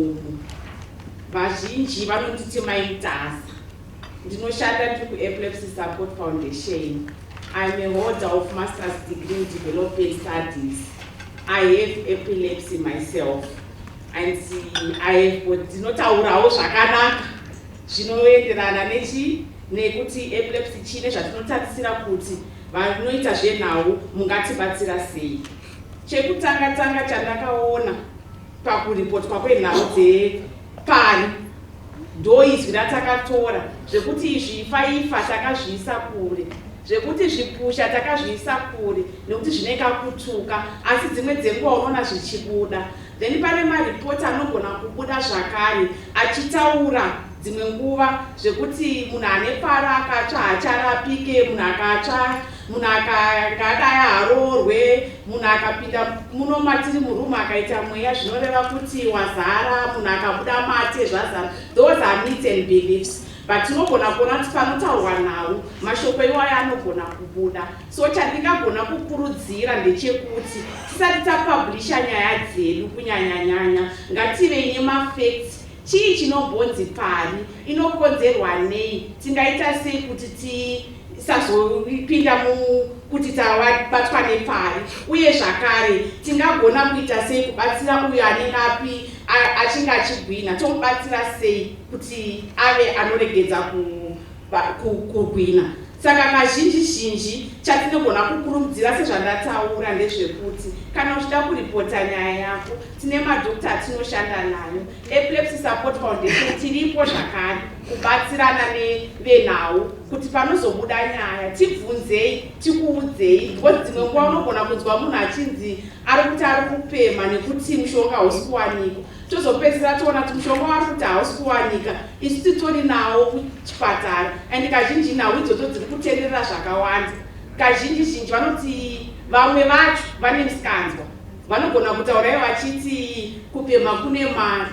umu. Vazhinji vanonditi maitasa. Ndinoshanda ndi ku Epilepsy Support Foundation. I'm a holder of master's degree in development studies. I have epilepsy myself. And I have ndinotaurawo zvakanaka zvinoenderana nekuti epilepsy chine zvatinotarisira kuti vanoita zvenhau mungatibatsira sei. Chekutanga chandakaona pakuripotwa kwenhau dzepari ndo izwi ratakatora zvekuti izvifaifa takazviisa kure, zvekuti zvipusha takazviisa kure nekuti zvinenge kutuka, asi dzimwe dzenguva unoona zvichibuda. Then pane maripoti anogona kubuda zvakare achitaura dzimwe nguva zvekuti munhu ane para akatsva hacharapike, munhu akatsva, munhu akadai aroorwe, munhu akapinda muno matiri murumu akaita mweya zvinoreva kuti wazara, munhu akabuda mate zvazara. Those are myths and beliefs. But tinogona kuona kuti panotaurwa nhau mashoko iwayo anogona kubuda. So chandingagona kukurudzira ndechekuti tisati tapublisha nyaya dzedu kunyanyanyanya ngative nemafacts. Chii chinombonzi pari, inokonzerwa nei, tingaita sei kuti tisazopinda kuti tabatwa nepari, uye zvakare tingagona kuita sei kubatsira uyo anenge api achinge achigwina, tomubatsira sei kuti ave anoregedza kugwina. Saka kazhinji chatinogona kukurudzira sezvandataura ndezvekuti kana uchida kuripota nyaya yako, tine madhokta atinoshanda nayo. Epilepsy Support Foundation tiripo zvakare kubatsirana nevenhau kuti panozobuda nyaya tibvunzei, tikuudzei, because dzimwe nguva unogona kunzwa munhu achinzi ari kuti ari kupema nekuti mushonga hausi kuwanika. Tozopedzisira toona kuti mushonga wari kuti hausi kuwanika, isu titori nawo kuchipatara, and kazhinji nhau idzodzo dziri kutenderera zvakawanda. Kazhinji vanoti vamwe vacho vane musikanzwa, vanogona kutaura vachiti kupema kune mari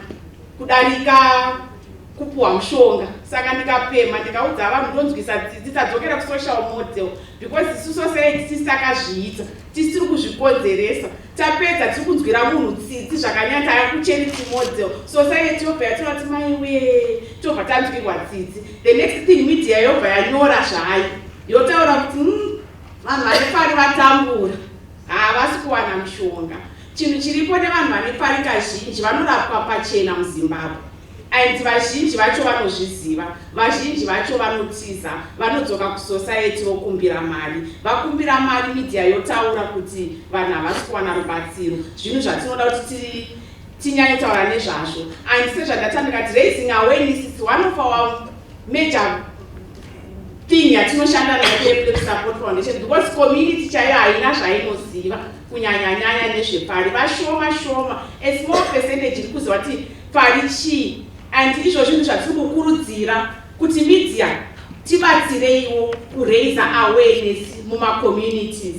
kudarika kupuwa mushonga. Saka ndikapema ndikaudza vanhu ndonzwisa tsitsi tadzokera kusocial model, because isu society tisi takazviita, tisi tiri kuzvikonzeresa. Tapedza tiri kunzwira munhu tsitsi zvakanyanya takucherity model. Society yobva yatinoti maiwe tobva tanzwirwa tsitsi. The next thing media yobva yanyora zvayo yotaura kuti vanhu vane pari vatambura havasi kuwana mushonga. Chinhu chiripo nevanhu vane pari kazhinji vanorapwa pachena muZimbabwe. And vazhinji vacho vanozviziva, vazhinji vacho vanotiza, vanodzoka kusociety vokumbira mari. Vakumbira mari media yotaura kuti vanhu havasi kuwana rubatsiro. Zvinhu zvatinoda kuti tinyanye taura nezvazvo. And sezvandatanga kuti raising awareness is one of our major thing yatinoshanda nayo Epilepsy Support Foundation, because community chayo haina zvainoziva kunyanyanyanya nezvepari. Vashoma, a small percentage iri kuziva kuti pari chii. And izvo zvinhu zvatiri kukurudzira kuti media tibatsireiwo kuraise awareness mumacommunities.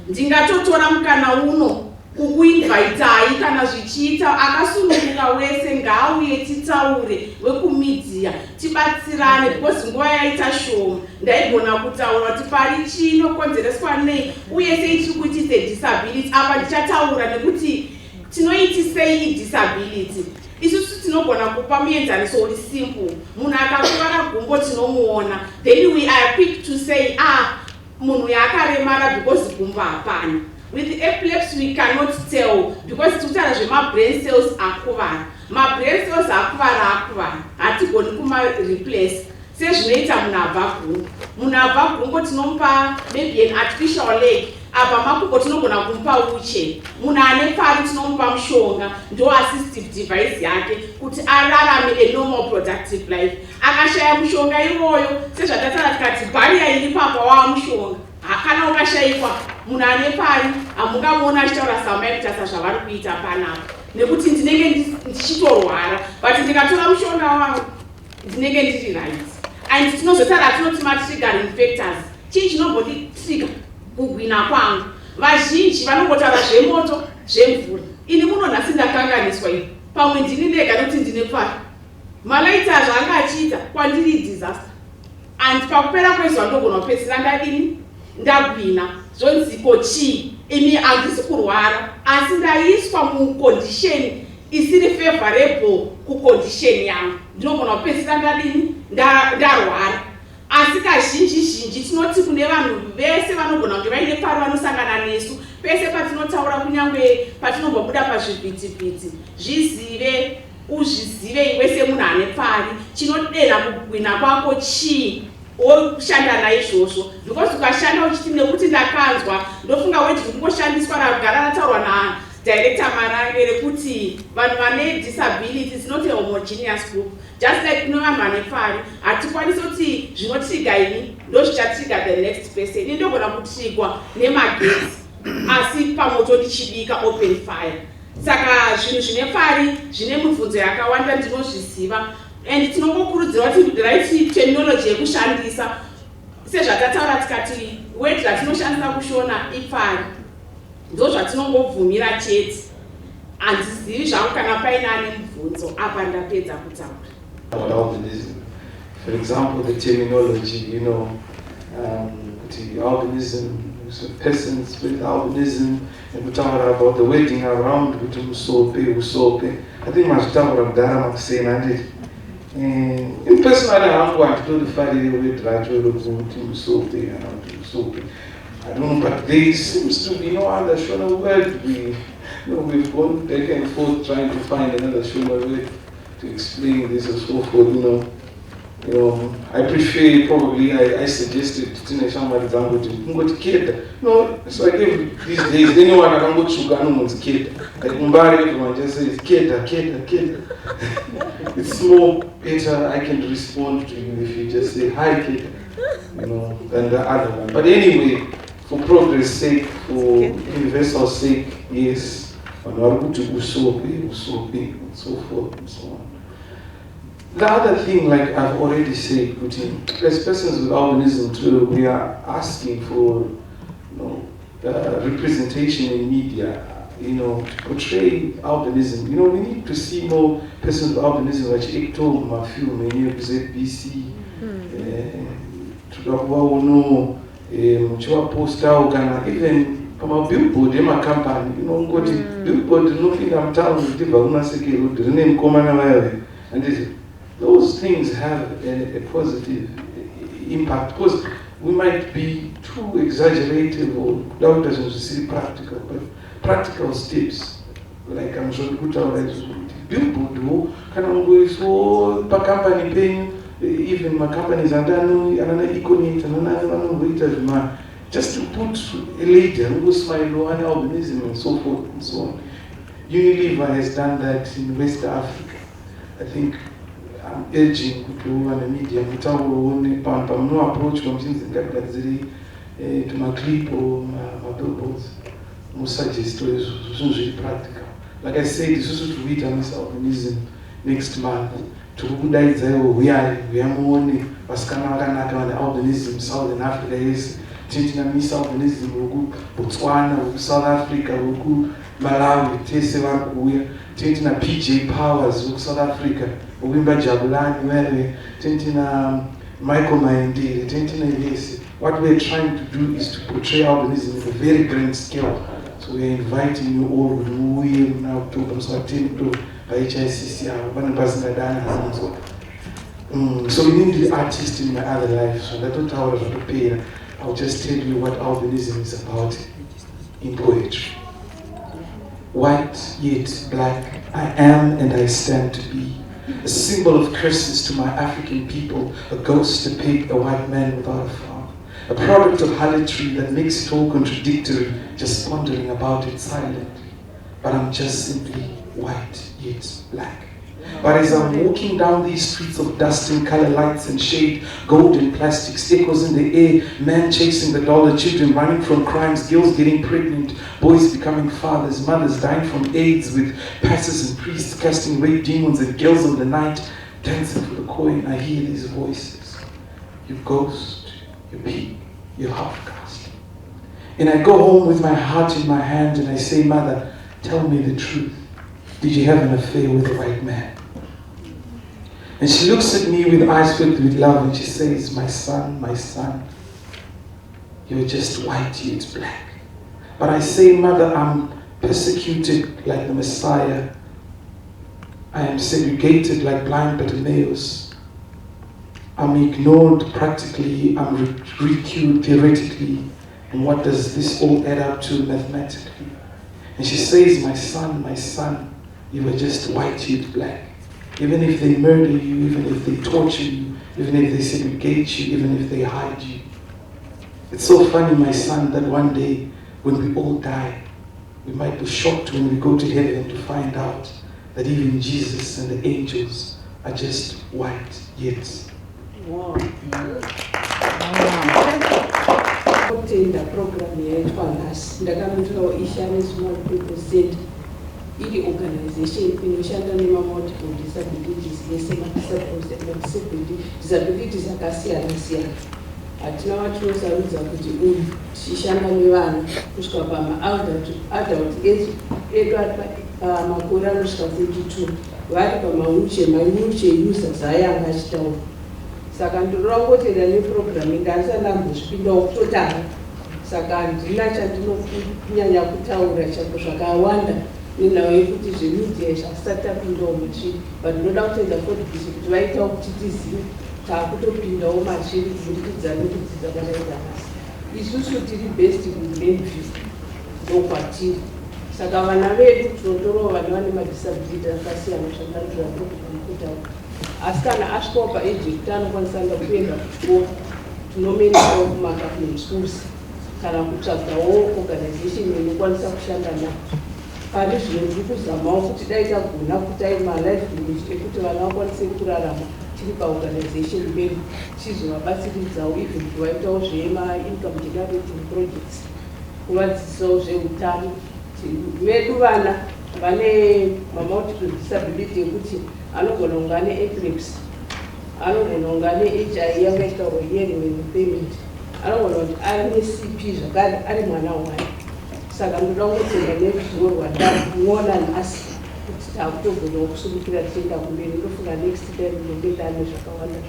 Ndingatotora mukana uno kukuinvaitai kana zvichiita akasununguka wese ngaauye titaure wekumedia tibatsirane, because nguva yaita shoma ndaigona kutaura kuti pari chii inokonzereswa nei uye sei tiri kuitise disability. Apa ndichataura nekuti tinoitisei disability. Isusu tinogona kupa muenzaniso uri simple. Munhu akakuvara gumbo tinomuona, then we are quick to say munhu yakaremara because gumbo hapana. With epilepsy we cannot tell, because tikutaura zvema-brain cells akuvara. Ma-brain cells akuvara hatigoni kuma-replace sezvinoita munhu abva gumbo. Munhu abva gumbo tinomupa maybe an artificial leg, apa makumbo tinogona kumupa wheelchair. Munhu ane pari tinomupa mushonga, ndo assistive device yake kuti ararame a normal productive life. Akashaya mushonga iwoyo sezvatataura tikati barrier iri papa wa mushonga. Kana ukashayikwa munhu ane pari hamungamuona achitaura samaitasa zvavari kuita panapa, nekuti ndinenge ndichitorwara, but ndikatora mushonga wangu ndinenge ndiri right. And tinozotaura tinoti ma-triggering factors. Chii chinombonditrigger kugwina kwangu? Vazhinji vanongotaura zvemoto, zvemvura. Ini muno nhasi ndakanganiswa ivi, pamwe ndini ndega nokuti ndine pari. Malaita zvanga achiita kwandiri disaster. And pakupera kwezuva ndogona kupedzisira ndadini ndagwina. Zvonziko chii? Imi handisi kurwara, asi ndaiswa mucondition isiri favorable kucondition yangu ndinogona kupedzisa ndadini ndarwara. Asi kazhinji tinoti kune vanhu vese vanogona kunge vaine pfari vanosangana nesu pese patinotaura, kunyangwe patinombobuda pazvivhitivhiti, zvizive uzvizive iwe semunhu ane pfari chinodenha kugwina kwako chii woshanda naizvozvo. Because ukashanda uchiti nekuti ndakanzwa ndofunga weti kungoshandiswa ragara rataurwa nadirector Marange rekuti vanhu vane disability is not a homogeneous group. Just like kune vanhu vane pfari hatikwanisi kuti zvinotriga ini ndozvichatriga the next person. Ini ndogona kutrigwa nemagetsi asi pamoto ndichibika open fire. Saka zvinhu zvine pfari zvine mibvunzo yakawanda ndinozviziva, and tinongokurudzirwa kuti right terminology yekushandisa sezvatataura tikati weti zvatinoshandisa kushona ipfari ndozvatinongobvumira chete. Handizivi zvangu kana paine ane mibvunzo apa ndapedza kutaura. Albinism. For example, the terminology, the albinism, so persons with albinism, and we talk about the waiting around with usope. I think my talk about Dharma saying I did. In personally, I'm going to do the Friday with Rachel usope and usope. I don't know, but there seems to be no other Shona word. We've gone back and forth trying to find another Shona word to explain this and so forth. I prefer probably I suggested to somebody to kid. No, so I give these days anyone I can go to Gano's kid. Like Mumbari, everyone just says kid. It's more better I can respond to you if you just say hi kid, than the other one. But anyway, for progress sake, for universal sake, yes, and so forth and so on. The other thing, like I've already said, as persons with albinism too, we are asking for representation in media, to portray albinism. We need to see more persons with albinism, like Ecto, Mafilm, ZBC, even from a billboard, my company, billboard, looking at town, the name Common and this. Those things have a positive impact because we might be too exaggerated or doctors to see practical, but practical steps like I'm sure billboard can go so per company paying even my companies and another economic and another just to put a lady who smile on albinism and so forth and so on. Unilever has done that in West Africa. I think I'm urging people and the media to no approach from things to my clip or my billboards. No suggest to is practical. Like I said, this is to read on this albinism next month. To who died there, we are only Pascana albinism, Southern Africa is Tintina Miss albinism, Botswana, South Africa, Malawi, Tessevan, we Tintina PJ Powers, South Africa. Wimba Jabulani, where Tintina Michael Maindi, Tintina yes. What we're trying to do is to portray albinism at a very grand scale. So we're inviting you all with we now to so attend to HICC, one person that so we need the artist in my other life. So that's what I was prepared. I'll just tell you what albinism is about in poetry. White yet black, I am and I stand to be. A symbol of curses to my African people, a ghost to paint a white man without a father, a product of harlotry that makes it all contradictory, just pondering about it silently. But I'm just simply white yet black. But as I'm walking down these streets of dust and color, lights and shade, gold and plastics, echoes in the air, men chasing the dollar, children running from crimes, girls getting pregnant, boys becoming fathers, mothers dying from AIDS, with pastors and priests casting away demons and girls of the night dancing for the coin. I hear these voices. You ghost, you pig, you half-caste. And I go home with my heart in my hand and I say, Mother, tell me the truth. Did you have an affair with a white man? And she looks at me with eyes filled with love and she says, my son, you're just white, yet black. But I say, Mother, I'm persecuted like the Messiah I am segregated like blind Bartimaeus. I'm ignored practically, I'm ridiculed theoretically. And what does this all add up to mathematically? And she says, my son, you are just white, you're black. Even if they murder you, even if they torture you, even if they segregate you, even if they hide you. It's so funny, my son, that one day when we all die, we might be shocked when we go to heaven to find out that even Jesus and the angels are just white yet. Wow. The program here ndakamutirawo ishare small people said iri organization inoshanda nemamultiple disabilities disabilities akasiyana siyana. Hatina watinosarudza kuti uyu tichishanda nevana kusvika pama-adult edu ari makore anosvika 42 vari pamawheelchair mawheelchair users ayanga achitaura. Saka ndorangotenda neprogramming ndisati ndambozvipindawo kutotanga. Saka handina chandinonyanya kutaura chako zvakawanda nenhau yekuti zvemedia zvasati tapindawo mutsviri, but ndinoda kutenda fodbc kuti vaitawo kuti tizive taakutopindawo matsviri kubudikidza nekudzidza kwanaita masi. Isusu tiri best kugrandview ndokwatiri. Saka vana vedu tinotorawo vana vane madisability akasiyana zvakarikira program kutaura. Asi kana asvikawo paage yekuti anokwanisa kuenda kuchikoro, tinomenerawo kumagovernment schools kana kutsvagawo organization inokwanisa kushanda nayo. Pane zvino ndiri kuzamawo kuti dai tagona kutai malivelihood ekuti vana vakwanise kurarama tiri paorganization pedu, tichizovabatsiridzawo even kuti vaitawo zvema-income generating projects, kuvadzidzisawo zveutano. Vedu vana vane mamultiple disability ekuti anogona kunga ne-epilepsy, anogona kunga ne-HI yakaita hearing impairment, anogona kuti ari ne-CP zvakare ari mwana wayo. Saka ndoda kutenda neruzivo rwandakuona nhasi kuti takutogonawo kusumukira tichienda kumberi. Ndofunga next time ndinenge ndane zvakawanda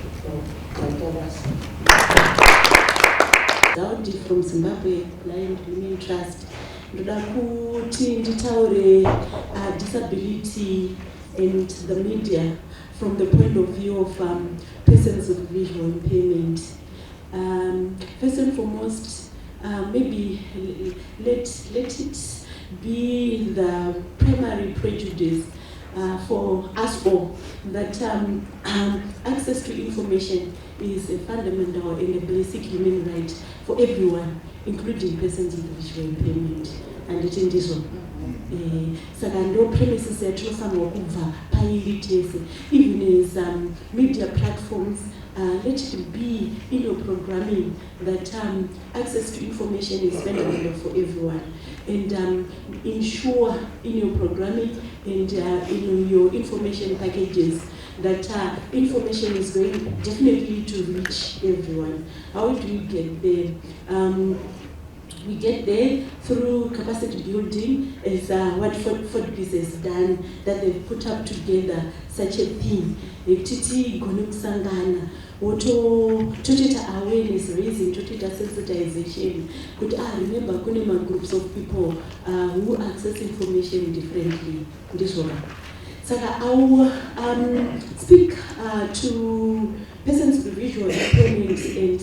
zvekutaurasa. Daudi from Zimbabwe Blind Women Trust. Ndoda kuti nditaure disability and the media from the point of view of persons with visual impairment. First and foremost, maybe let it be the primary prejudice for us all that access to information is a fundamental and a basic human right for everyone, including persons with visual impairment. And it in this one. Saka ndo premises yatinofanirwa kubva pairi tese, even as media platforms. Let it be in your programming that access to information is available for everyone, and ensure in your programming and in your information packages that information is going definitely to reach everyone. How do we get there? We get there through capacity building, as what Fordbis has done, that they've put up together such a thing. Titi Gonuksangana, Totita awareness raising, Totita sensitization. Could I remember Kunima groups of people who access information differently? This one. So I will speak to persons with visual impairment and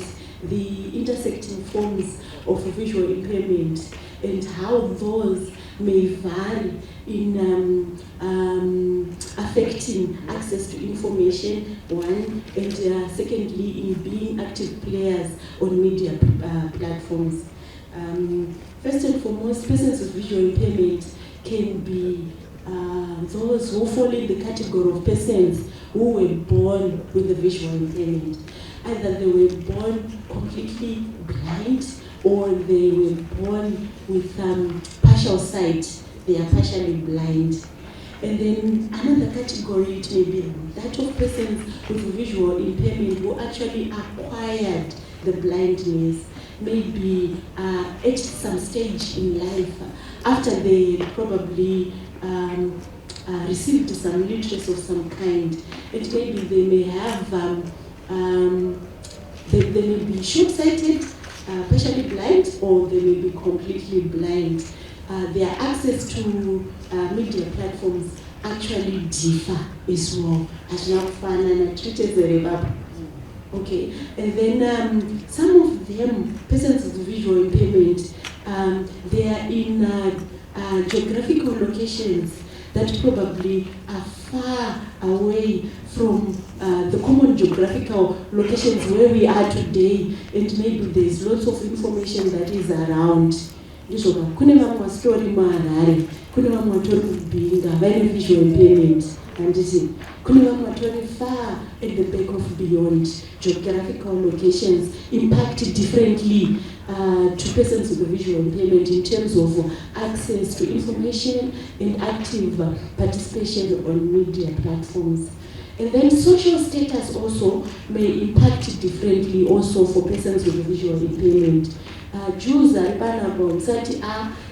the intersecting forms of visual impairment and how those may vary in affecting access to information, one, and secondly, in being active players on media platforms. First and foremost, persons with visual impairment can be those who fall in the category of persons who were born with a visual impairment. Either they were born completely blind or they were born with partial sight, they are partially blind. And then another category, it may be that of persons with visual impairment who actually acquired the blindness, maybe at some stage in life, after they probably received some literacy of some kind. And maybe they may have, they may be short-sighted, partially blind, or they may be completely blind. Their access to media platforms actually differ as well. As okay, and then some of them, persons with visual impairment, they are in geographical locations that probably are far away from the common geographical locations where we are today, and maybe there's lots of information that is around. Kune vamwe story muHarare, kune vamwe vatori kuBinga vaine visual impairment, handiti kune vamwe vatori far at the back of beyond. Geographical locations impact differently to persons with a visual impairment in terms of access to information and active participation on media platforms. And then social status also may impact differently also for persons with a visual impairment. Jews are panabo sati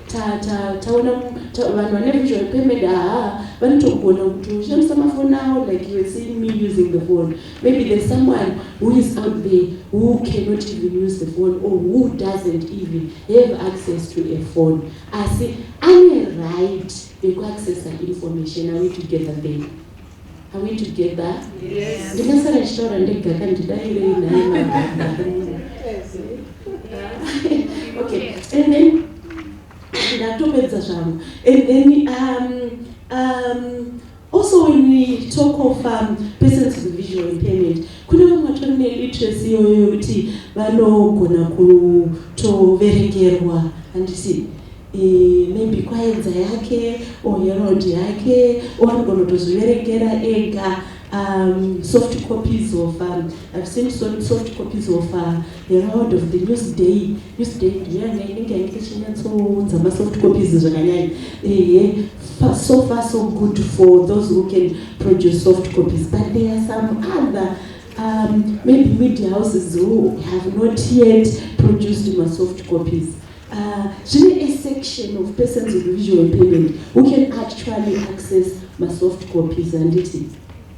taona vanhu vane visual impairment vanotogona kuti ushandisa mafoni avo, like you were seeing me using the phone. Maybe there's someone who is out there who cannot even use the phone or who doesn't even have access to a phone. I say, I'm a right to access that information. Are we together there? Are we together? Yes. Okay, and then also when we talk of persons with visual impairment, kuna vamwe vatori literacy yokuti vanogona kutoverengerwa, handiti maybe kwaedza yake or Herald yake, or vanogona kutozviverengera ega. Soft copies of I've seen soft copies of Herald, of the Newsday. Soft copies so far so good for those who can produce soft copies, but there are some other maybe media houses who have not yet produced my soft copies. A section of persons with visual impairment who can actually access my soft copies, and it is.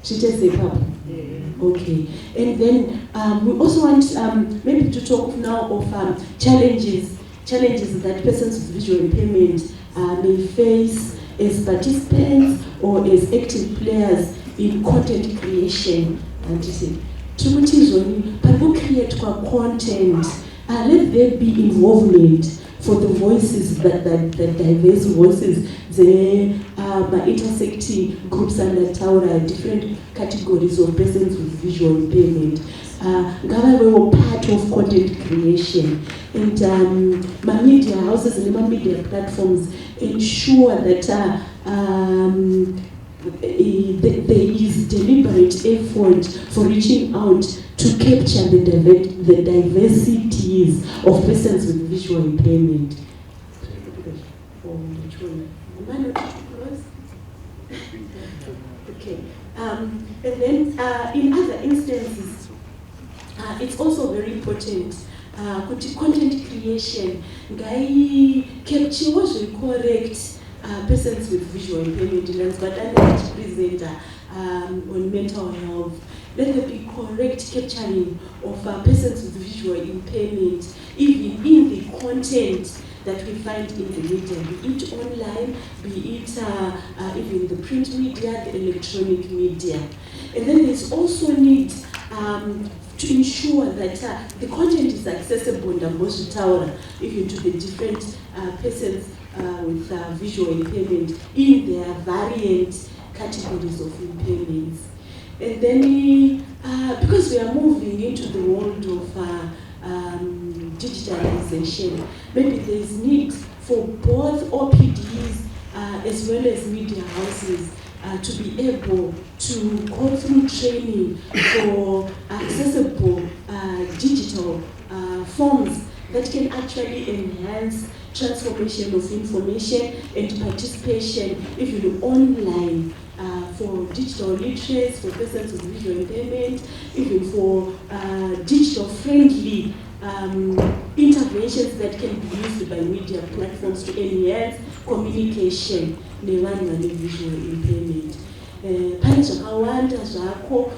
Okay, and then we also want maybe to talk now of challenges that persons with visual impairment may face as participants or as active players in content creation. And you see, to create content, let there be involvement for the voices, that diverse voices, the intersecting groups under Taura, different categories of persons with visual impairment. We were part of content creation, and my media houses and my media platforms ensure that there is deliberate effort for reaching out to capture the diversities of persons with visual impairment. Okay, and then in other instances, it's also very important content creation capture was correct persons with visual impairment, and but I presenter on mental health. Let there be correct capturing of persons with visual impairment, even in the content that we find in the media, be it online, be it even the print media, the electronic media. And then there's also need to ensure that the content is accessible even to the different persons with visual impairment in their variant categories of impairments. And then because we are moving into the world of digitalization, maybe there is need for both OPDs as well as media houses to be able to go through training for accessible digital forms that can actually enhance transformation of information and participation even online for digital literacy, for persons with visual impairment, even for digital friendly interventions that can be used by media platforms to enhance communication nevanhu vane visual impairment. Pane zvakawanda zvako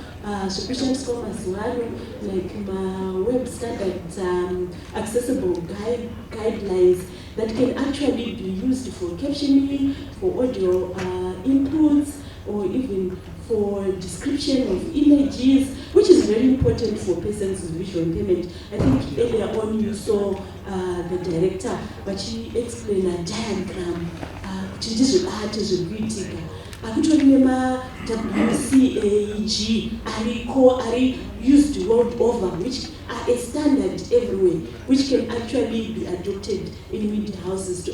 zvekushandiswa mazuva ano, like web standards accessible guidelines that can actually be used for captioning, for audio inputs, or even for description of images, which is very important for persons with visual impairment. I think earlier on you saw the director, but she explained a diagram. Akutonema WCAG are used world over, which are a standard everywhere, which can actually be adopted in media houses to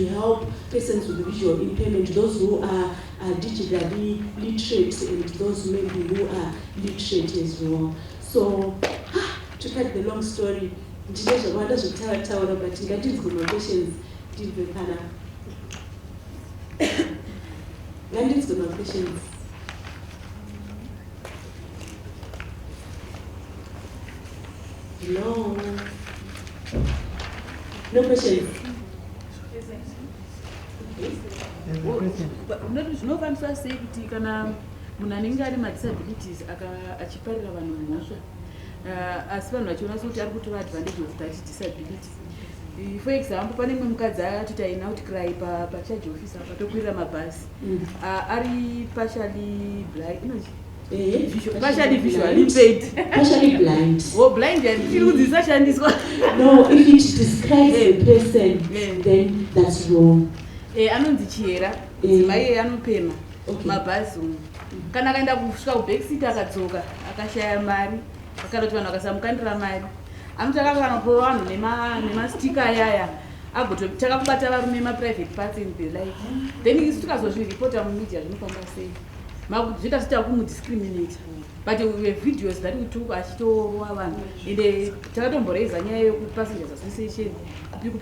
help persons with visual impairment, those who are digitally literate and those maybe who are literate as well. So, to cut the long story, but questions. Landing's got no questions. No. No questions. Zvinokwanisa sei kuti kana munhu anenge ane madisabilities achiparira vanhu mhosva asi vanhu vachiona sekuti ari kutora advantage of that disability. For example, pane mumwe mukadzi atoti aina kuti cry pacharge office apa tokwirira mabhasi ari partially blind, partially visually impaired, partially blind. Oh, blind and dzisashandiswa. No, if it describes a person, then that's wrong. Anonzi chera dzimai anopema mabhazi umu kana akaenda kusvika kubackseat akadzoka akashaya mari akada kuti vanhu akasamukandira mari anotaka kanopa vanhu nemastika ayaya agototaka kubata varume maprivate parts in the life, then isu tikazozviripota mumedia zvinofamba sei zvoita sita kumudiscriminate, but we have videos that we took achitorwa vanhu ende takatomboreza nyaya yekupassengers association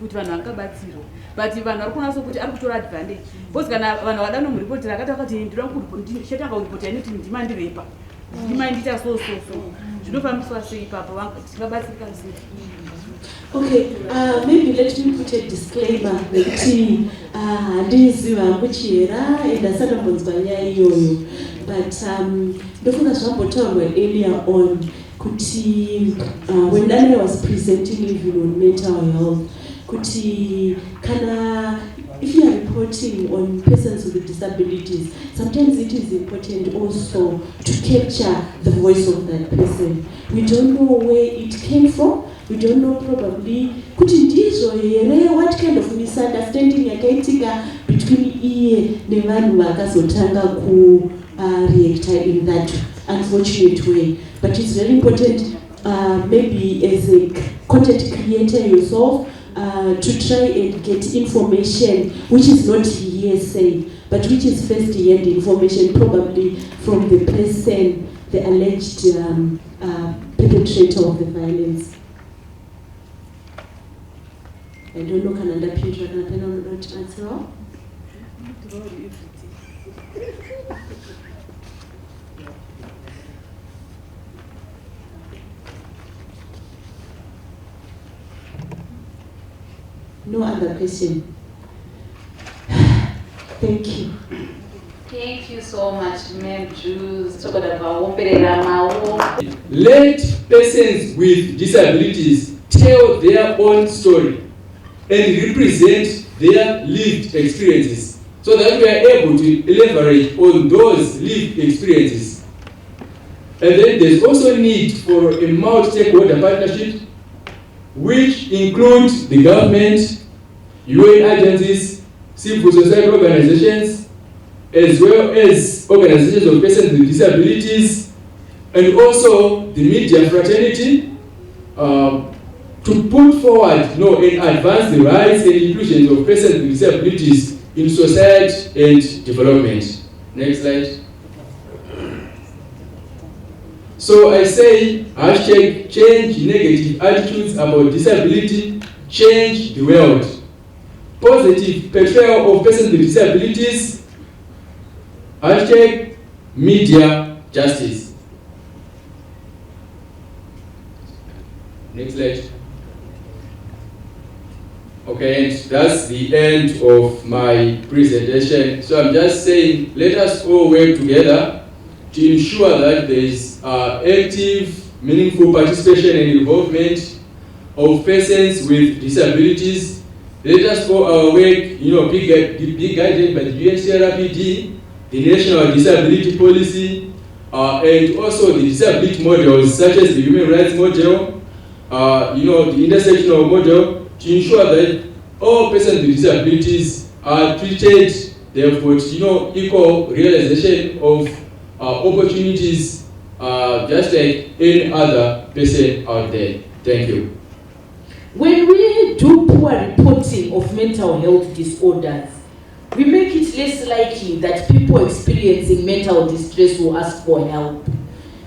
kuti vanhu vangabatsirwa, but vanhu vari kuona sokuti ari kutora advantage because kana vanhu vada nomuripotera akataka kuti ndinoda kutanga kuripota inoti ndimandirepa ndimaindita so zvinofambiswa sei ipapo tingabatsirika sei? Okay, maybe let me put a disclaimer that handiziva kuchera endasandambonzwa nyaya iyoyo, but ndofunga zvambotaurwa earlier on kuti when Daniel was presenting even on mental health kuti kana if you are reporting on persons with disabilities, sometimes it is important also to capture the voice of that person. We don't know where it came from. We don't know probably kuti ndizo here what kind of misunderstanding yakaitika between iye nevanhu vakazotanga ku react in that unfortunate way. But it's very important maybe as a content creator yourself to try and get information which is not hearsay, but which is first-hand information, probably from the person, the alleged perpetrator of the violence. I don't know, can I Peter not answer all? No other question. Thank you. Thank you so much, ma'am. Let persons with disabilities tell their own story and represent their lived experiences so that we are able to leverage on those lived experiences. And then there's also need for a multi-stakeholder partnership which includes the government, UN agencies, civil society organizations, as well as organizations of persons with disabilities, and also the media fraternity, to put forward, and advance the rights and inclusion of persons with disabilities in society and development. Next slide. So I say, hashtag change negative attitudes about disability, change the world. Positive portrayal of persons with disabilities, hashtag media justice. Next slide. Okay, and that's the end of my presentation. So I'm just saying, let us all work together to ensure that there is active, meaningful participation and involvement of persons with disabilities. Let us go our work, be guided by the UNCRPD the national disability policy, and also the disability models such as the human rights model, the intersectional model, to ensure that all persons with disabilities are treated, they've got, equal realization of opportunities, just like any other person out there. Thank you. When we do poor reporting of mental health disorders, we make it less likely that people experiencing mental distress will ask for help.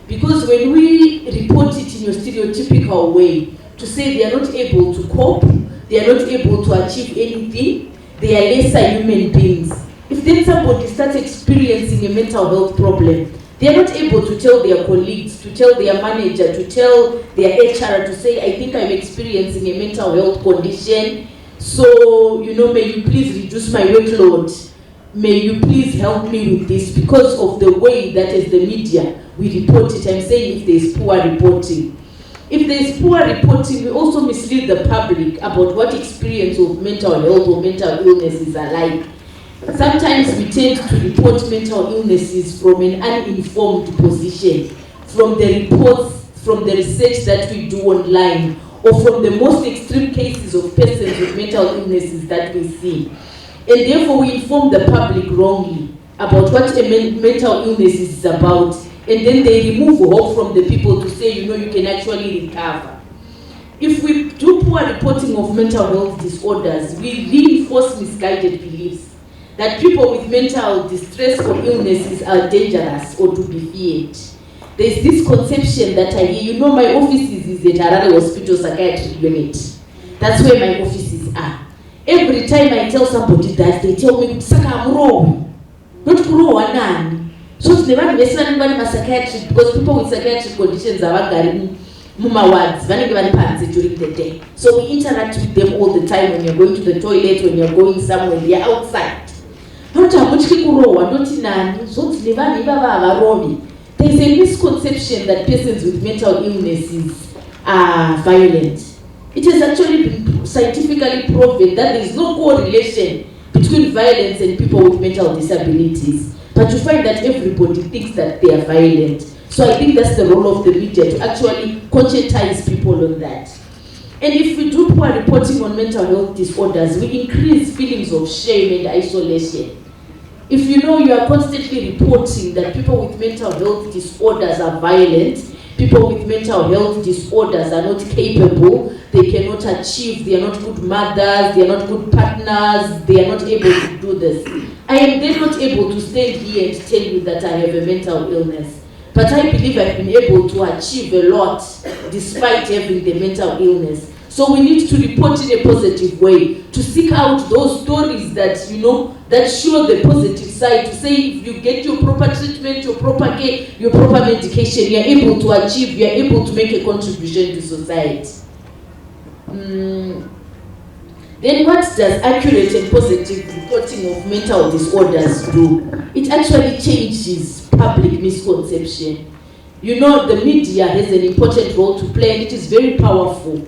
Because when we report it in a stereotypical way, to say they are not able to cope, they are not able to achieve anything, they are lesser human beings. If then somebody starts experiencing a mental health problem, they are not able to tell their colleagues, to tell their manager, to tell their HR, to say, I think I'm experiencing a mental health condition, so, may you please reduce my workload. May you please help me with this, because of the way that as the media we report it. I'm saying if there's poor reporting. If there's poor reporting, we also mislead the public about what experience of mental health or mental illnesses are like. Sometimes we tend to report mental illnesses from an uninformed position, from the reports, from the research that we do online, or from the most extreme cases of persons with mental illnesses that we see. And therefore we inform the public wrongly about what a mental illness is about, and then they remove hope from the people to say, you can actually recover. If we do poor reporting of mental health disorders, we reinforce misguided beliefs that people with mental distress or illnesses are dangerous or to be feared. There's this conception that I hear, my office is at Harare Hospital Psychiatric Unit. That's where my offices are. Every time I tell somebody that, they tell me, Saka, I'm wrong. Not wrong, so it's never been psychiatric, because people with psychiatric conditions are getting wards during the day. So we interact with them all the time when you're going to the toilet, when you're going somewhere, they're outside. There's a misconception that persons with mental illnesses are violent. It has actually been scientifically proven that there is no correlation between violence and people with mental disabilities. But you find that everybody thinks that they are violent. So I think that's the role of the media, to actually conscientize people on that. And if we do poor reporting on mental health disorders, we increase feelings of shame and isolation. If you are constantly reporting that people with mental health disorders are violent, people with mental health disorders are not capable, they cannot achieve, they are not good mothers, they are not good partners, they are not able to do this. I am then not able to stand here and tell you that I have a mental illness. But I believe I've been able to achieve a lot despite having the mental illness. So we need to report in a positive way, to seek out those stories that, that show the positive side, to say if you get your proper treatment, your proper care, your proper medication, you're able to achieve, you're able to make a contribution to society. Then what does accurate and positive reporting of mental disorders do? It actually changes public misconception. The media has an important role to play, and it is very powerful.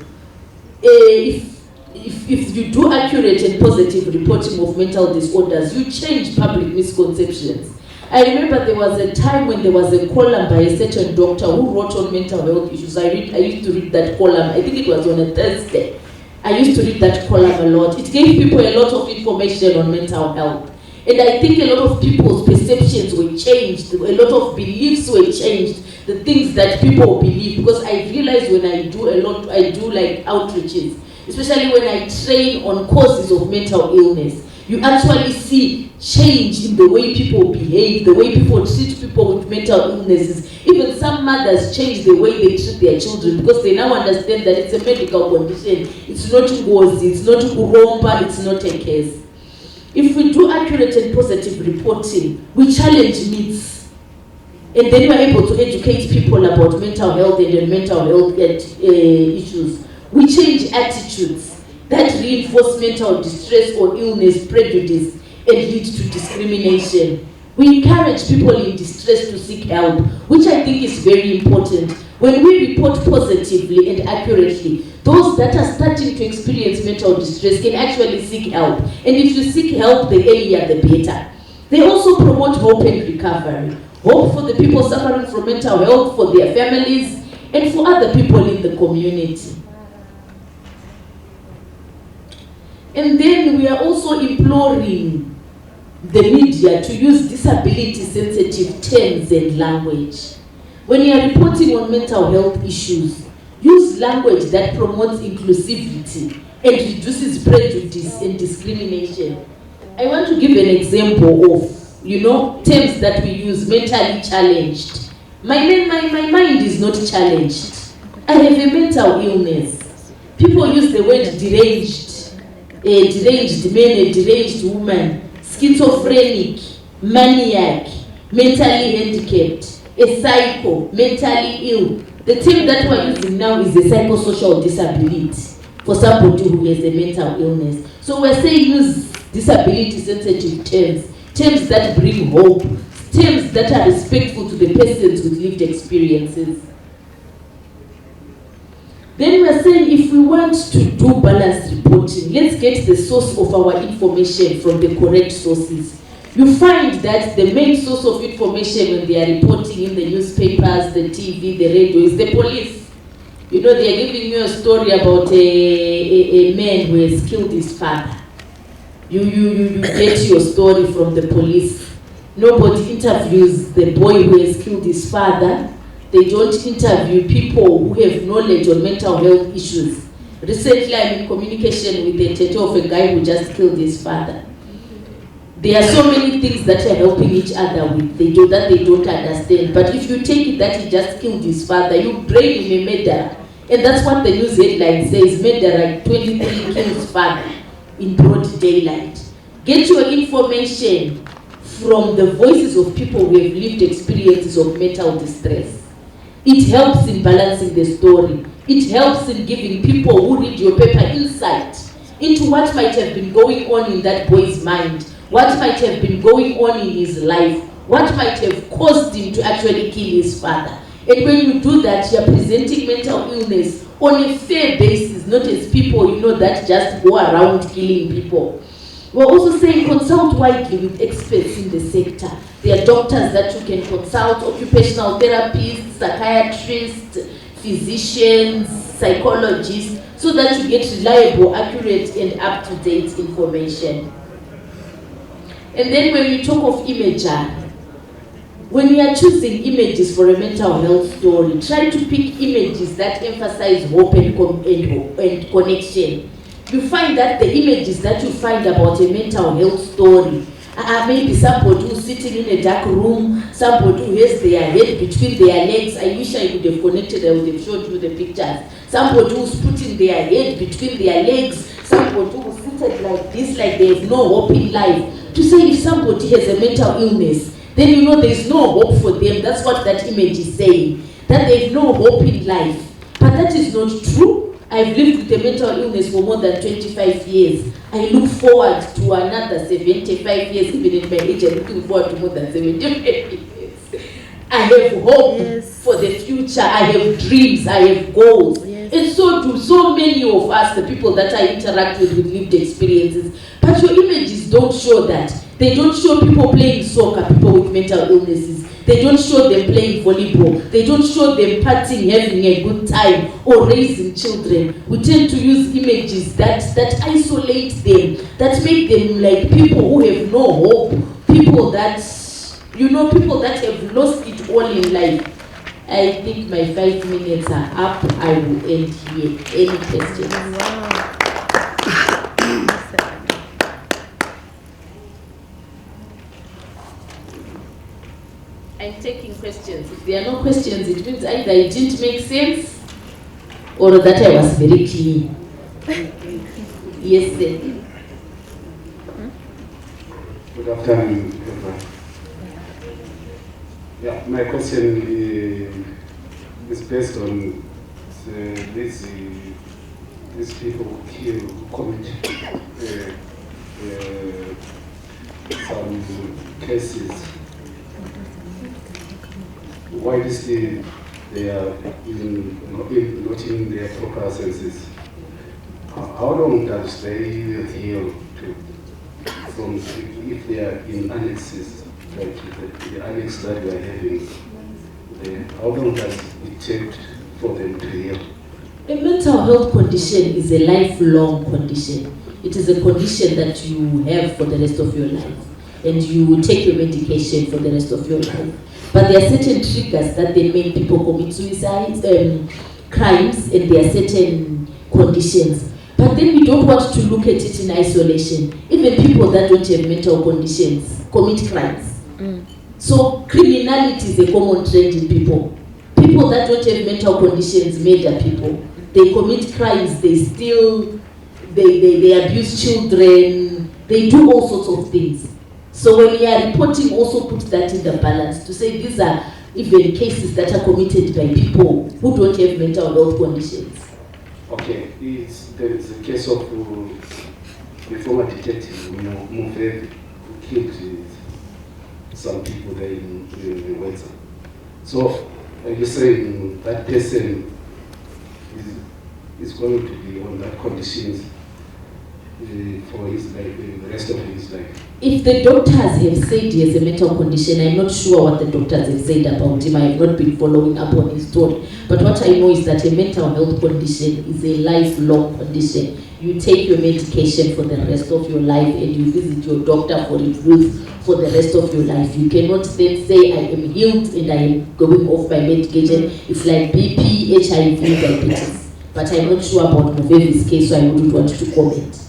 If you do accurate and positive reporting of mental disorders, you change public misconceptions. I remember there was a time when there was a column by a certain doctor who wrote on mental health issues. I used to read that column. I think it was on a Thursday. I used to read that column a lot. It gave people a lot of information on mental health. And I think a lot of people's perceptions were changed. A lot of beliefs were changed. The things that people believe. Because I realized when I do like outreaches, especially when I train on causes of mental illness, you actually see change in the way people behave, the way people treat people with mental illnesses. Even some mothers change the way they treat their children, because they now understand that it's a medical condition. It's not ngozi, it's not uromba, it's not a case. If we do accurate and positive reporting, we challenge myths. And then we are able to educate people about mental health and mental health issues. We change attitudes that reinforce mental distress or illness, prejudice, and lead to discrimination. We encourage people in distress to seek help, which I think is very important. When we report positively and accurately, those that are starting to experience mental distress can actually seek help. And if you seek help, the earlier the better. They also promote hope and recovery. Hope for the people suffering from mental health, for their families, and for other people in the community. And then we are also imploring the media to use disability-sensitive terms and language. When you are reporting on mental health issues, use language that promotes inclusivity and reduces prejudice and discrimination. I want to give an example of, terms that we use: mentally challenged. My mind is not challenged. I have a mental illness. People use the word deranged. A deranged man, a deranged woman, schizophrenic, maniac, mentally handicapped, a psycho, mentally ill. The term that we're using now is a psychosocial disability for somebody who has a mental illness. So we're saying use disability-sensitive terms that bring hope, terms that are respectful to the persons with lived experiences. Then we're saying if we want to do balanced reporting, let's get the source of our information from the correct sources. You find that the main source of information when they are reporting in the newspapers, the TV, the radio is the police. They are giving you a story about a man who has killed his father. You get your story from the police. Nobody interviews the boy who has killed his father. They don't interview people who have knowledge on mental health issues. Recently, I'm in communication with the tattoo of a guy who just killed his father. There are so many things that are helping each other with they don't understand. But if you take it that he just killed his father, you blame him a murderer. And that's what the news headline says: murderer 23 kills father in broad daylight. Get your information from the voices of people who have lived experiences of mental distress. It helps in balancing the story. It helps in giving people who read your paper insight into what might have been going on in that boy's mind, what might have been going on in his life, what might have caused him to actually kill his father. And when you do that, you're presenting mental illness on a fair basis, not as people, that just go around killing people. We're also saying consult widely with experts in the sector. There are doctors that you can consult, occupational therapists, psychiatrists, physicians, psychologists, so that you get reliable, accurate, and up-to-date information. And then when we talk of imagery, when you are choosing images for a mental health story, try to pick images that emphasize hope and connection. You find that the images that you find about a mental health story are maybe somebody who's sitting in a dark room, somebody who has their head between their legs. I wish I could have connected, I would have showed you the pictures. Somebody who's putting their head between their legs, somebody who's seated like this, like they have no hope in life. To say if somebody has a mental illness, then there's no hope for them. That's what that image is saying, that there's no hope in life. But that is not true. I've lived with a mental illness for more than 25 years. I look forward to another 75 years, even in my age, I'm looking forward to more than 75 years. I have hope for the future. I have dreams. I have goals. And so do so many of us, the people that I interact with lived experiences. But your images don't show that. They don't show people playing soccer, people with mental illnesses. They don't show them playing volleyball. They don't show them partying, having a good time, or raising children. We tend to use images that isolate them, that make them like people who have no hope, people that, people that have lost it all in life. I think my 5 minutes are up. I will end here. Any questions? Wow. I'm taking questions. If there are no questions, it means either it didn't make sense or that I was very clear. Yes, sir. Good afternoon, everyone. Yeah, my question is based on these people who commit some cases. Why they are not in their proper senses? How long does they heal from if they are in annexes, like the annex that we are having there, how long does it take for them to heal? A mental health condition is a lifelong condition. It is a condition that you have for the rest of your life, and you will take your medication for the rest of your life. But there are certain triggers that they make people commit suicide, crimes, and there are certain conditions. But then we don't want to look at it in isolation. Even people that don't have mental conditions commit crimes. So criminality is a common trend in people. People that don't have mental conditions murder people. They commit crimes, they steal, they abuse children, they do all sorts of things. So when we are reporting, also put that in the balance to say these are even cases that are committed by people who don't have mental health conditions. Okay, there is a case of the former detective, Mufevi, who killed some people there in Wetza. So, are you saying that person is going to be on that conditions for his life, the rest of his life? If the doctors have said he has a mental condition, I'm not sure what the doctors have said about him. I have not been following up on his story. But what I know is that a mental health condition is a lifelong condition. You take your medication for the rest of your life and you visit your doctor for reviews for the rest of your life. You cannot then say I am healed and I am going off my medication. It's like BP, HIV, diabetes. But I'm not sure about Movevi's case, so I wouldn't want to comment.